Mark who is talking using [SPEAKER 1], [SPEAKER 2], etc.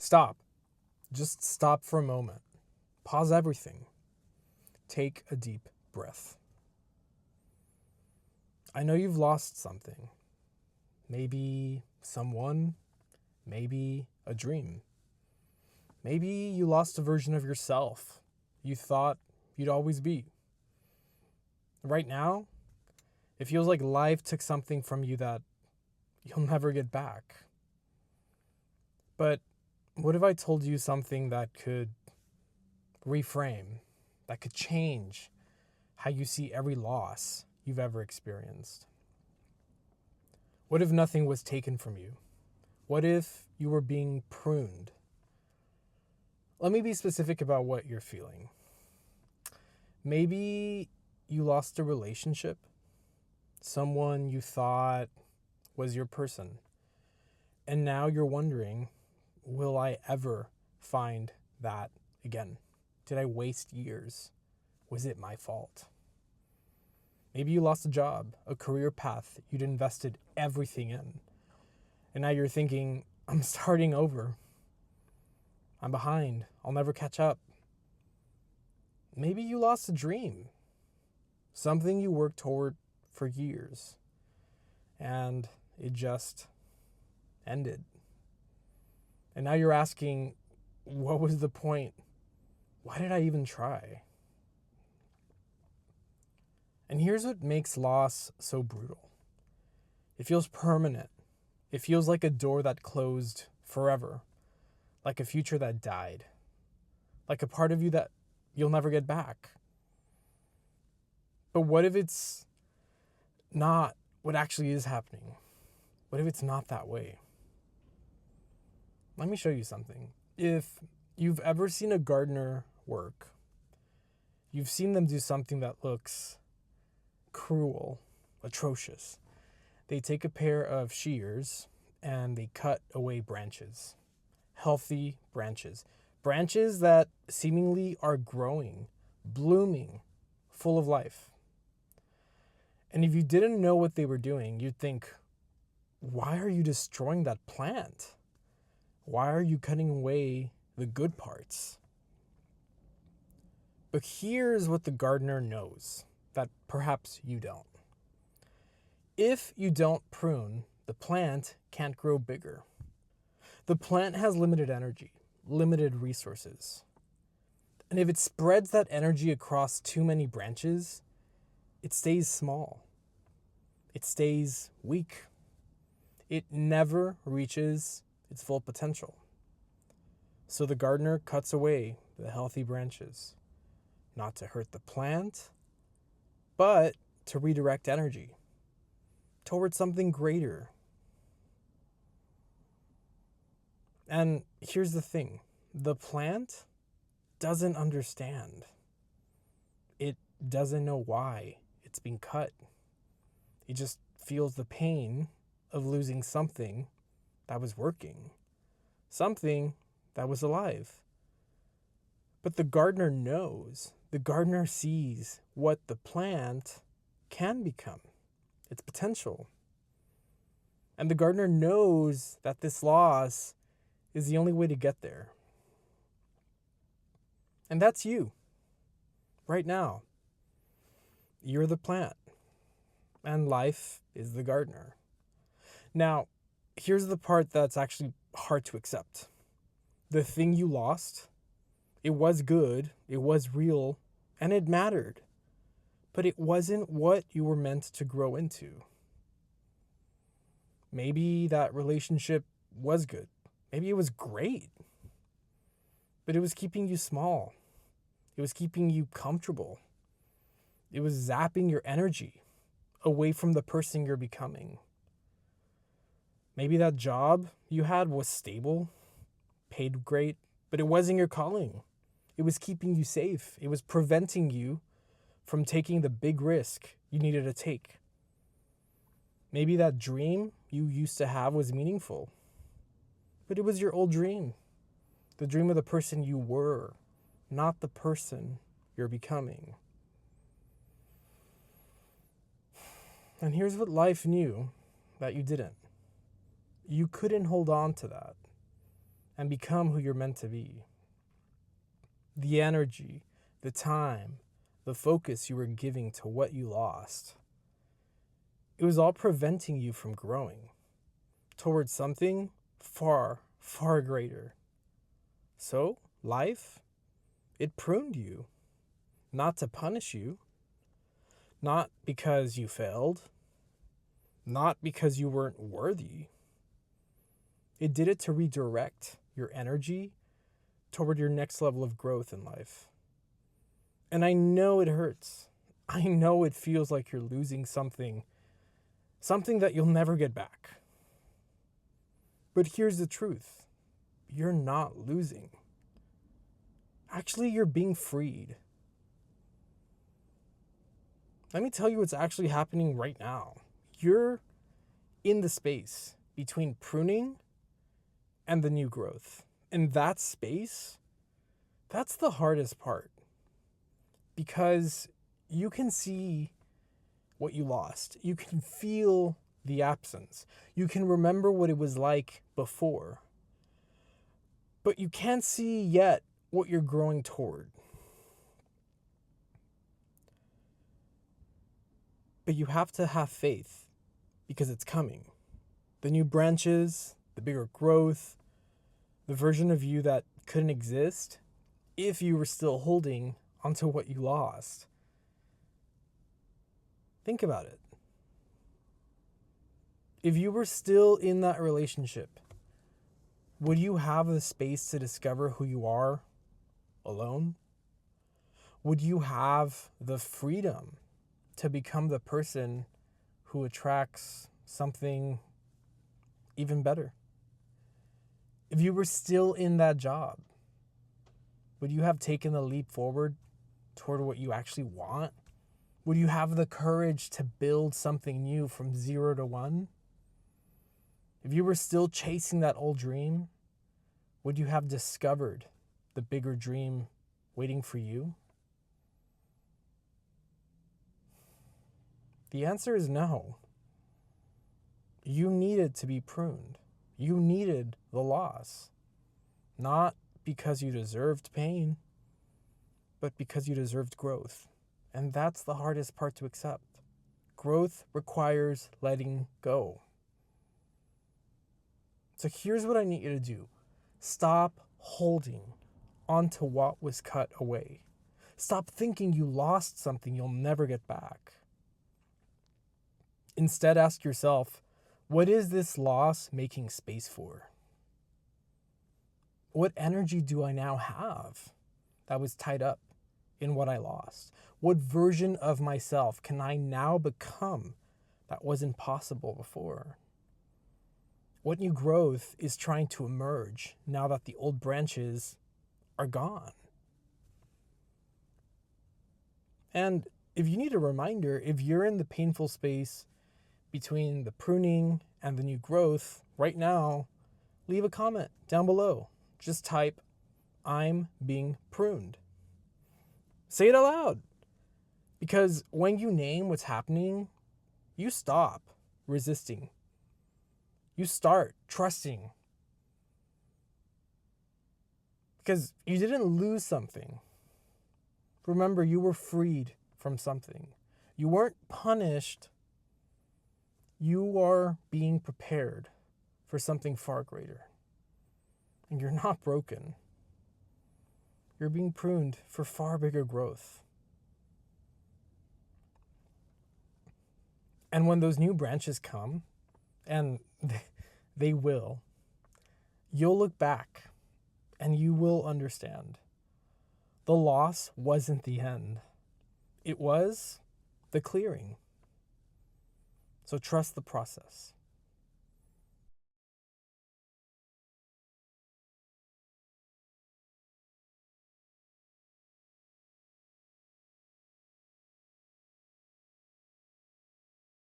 [SPEAKER 1] Stop. Just stop for a moment. Pause everything. Take a deep breath. I know you've lost something. Maybe someone, maybe a dream. Maybe you lost a version of yourself you thought you'd always be. Right now, it feels like life took something from you that you'll never get back. But what if I told you something that could reframe, that could change how you see every loss you've ever experienced? What if nothing was taken from you? What if you were being pruned? Let me be specific about what you're feeling. Maybe you lost a relationship, someone you thought was your person, and now you're wondering, will I ever find that again? Did I waste years? Was it my fault? Maybe you lost a job, a career path you'd invested everything in, and now you're thinking, I'm starting over. I'm behind. I'll never catch up. Maybe you lost a dream, something you worked toward for years, and it just ended. And now you're asking, what was the point? Why did I even try? And here's what makes loss so brutal. It feels permanent. It feels like a door that closed forever, like a future that died, like a part of you that you'll never get back. But what if it's not what actually is happening? What if it's not that way? Let me show you something. If you've ever seen a gardener work, you've seen them do something that looks cruel, atrocious. They take a pair of shears and they cut away branches, healthy branches, branches that seemingly are growing, blooming, full of life. And if you didn't know what they were doing, you'd think, why are you destroying that plant? Why are you cutting away the good parts? But here's what the gardener knows that perhaps you don't. If you don't prune, the plant can't grow bigger. The plant has limited energy, limited resources. And if it spreads that energy across too many branches, it stays small. It stays weak. It never reaches its full potential. So the gardener cuts away the healthy branches, not to hurt the plant, but to redirect energy towards something greater. And here's the thing, the plant doesn't understand. It doesn't know why it's being cut. It just feels the pain of losing something that was working, something that was alive. But the gardener knows, the gardener sees what the plant can become, its potential. And the gardener knows that this loss is the only way to get there. And that's you, right now. You're the plant, and life is the gardener. Now, here's the part that's actually hard to accept. The thing you lost, it was good, it was real, and it mattered. But it wasn't what you were meant to grow into. Maybe that relationship was good. Maybe it was great. But it was keeping you small. It was keeping you comfortable. It was zapping your energy away from the person you're becoming. Maybe that job you had was stable, paid great, but it wasn't your calling. It was keeping you safe. It was preventing you from taking the big risk you needed to take. Maybe that dream you used to have was meaningful, but it was your old dream. The dream of the person you were, not the person you're becoming. And here's what life knew that you didn't. You couldn't hold on to that. and become who you're meant to be. The energy, the time, the focus you were giving to what you lost, it was all preventing you from growing towards something far, far greater. So, life, it pruned you, not to punish you, not because you failed, not because you weren't worthy. It did it to redirect your energy toward your next level of growth in life. And I know it hurts. I know it feels like you're losing something that you'll never get back. But here's the truth. You're not losing. Actually, you're being freed. Let me tell you what's actually happening right now. You're in the space between pruning and the new growth. And that space, that's the hardest part. Because you can see what you lost. You can feel the absence. You can remember what it was like before. But you can't see yet what you're growing toward. But you have to have faith because it's coming. The new branches, the bigger growth, the version of you that couldn't exist if you were still holding onto what you lost. Think about it. If you were still in that relationship, would you have the space to discover who you are alone? Would you have the freedom to become the person who attracts something even better? If you were still in that job, would you have taken the leap forward toward what you actually want? Would you have the courage to build something new from 0 to 1? If you were still chasing that old dream, would you have discovered the bigger dream waiting for you? The answer is no. You needed to be pruned. You needed the loss. Not because you deserved pain, but because you deserved growth. And that's the hardest part to accept. Growth requires letting go. So here's what I need you to do. Stop holding onto what was cut away. Stop thinking you lost something you'll never get back. Instead, ask yourself, what is this loss making space for? What energy do I now have that was tied up in what I lost? What version of myself can I now become that wasn't possible before? What new growth is trying to emerge now that the old branches are gone? And if you need a reminder, if you're in the painful space between the pruning and the new growth right now, leave a comment down below. Just type, "I'm being pruned." Say it out loud. Because when you name what's happening, you stop resisting. You start trusting. Because you didn't lose something. Remember, you were freed from something. You weren't punished. You are being prepared for something far greater. And you're not broken. You're being pruned for far bigger growth. And when those new branches come, and they will, you'll look back and you will understand. The loss wasn't the end. It was the clearing. So trust the process.